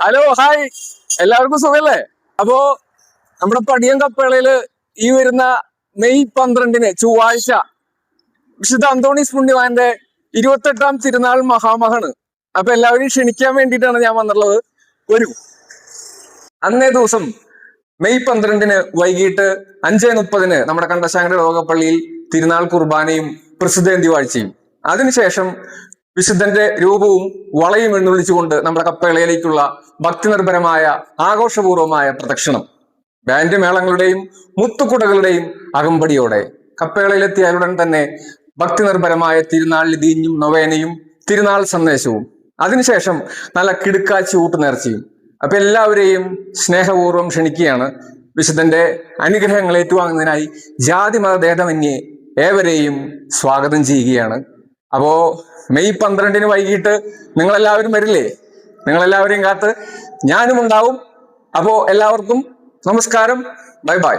Hello hi, എല്ലാവർക്കും സുഖല്ലേ? അപ്പോ നമ്മുടെ പടിയം കപ്പേളയില് ഈ വരുന്ന മെയ് 12 ചൊവ്വാഴ്ച വിശുദ്ധ അന്തോണീസ് പുണ്യവാന്റെ 28ാം തിരുനാൾ മഹാമഹാണ്. അപ്പൊ എല്ലാവരെയും ക്ഷണിക്കാൻ വേണ്ടിയിട്ടാണ് ഞാൻ വന്നിട്ടുള്ളത്. വരൂ. അന്നേ ദിവസം മെയ് 12 വൈകിട്ട് 5:30 നമ്മുടെ കണ്ടശാങ്കര രോഗപ്പള്ളിയിൽ തിരുനാൾ കുർബാനയും പ്രസിദ്ധേന്തി വാഴ്ചയും, അതിനുശേഷം വിശുദ്ധന്റെ രൂപവും വളയും എഴുന്നള്ളിച്ചുകൊണ്ട് നമ്മുടെ കപ്പേളയിലേക്കുള്ള ഭക്തിനിർഭരമായ ആഘോഷപൂർവമായ പ്രദക്ഷിണം ബാൻഡ് മേളങ്ങളുടെയും മുത്തുക്കുടകളുടെയും അകമ്പടിയോടെ കപ്പേളയിലെത്തിയാലുടൻ തന്നെ ഭക്തിനിർഭരമായ തിരുനാൾ ലിതീഞ്ഞും നൊവേനയും തിരുനാൾ സന്ദേശവും, അതിനുശേഷം നല്ല കിടുക്കാച്ചി ഊട്ടുനേർച്ചയും. അപ്പൊ എല്ലാവരെയും സ്നേഹപൂർവ്വം ക്ഷണിക്കുകയാണ്. വിശുദ്ധന്റെ അനുഗ്രഹങ്ങൾ ഏറ്റുവാങ്ങുന്നതിനായി ജാതി മതഭേദമന്യേ ഏവരെയും സ്വാഗതം ചെയ്യുകയാണ്. അപ്പോ മെയ് 12 വൈകിട്ട് നിങ്ങളെല്ലാവരും വരില്ലേ? നിങ്ങളെല്ലാവരെയും കാത്ത് ഞാനും ഉണ്ടാവും. അപ്പോ എല്ലാവർക്കും നമസ്കാരം. Bye bye.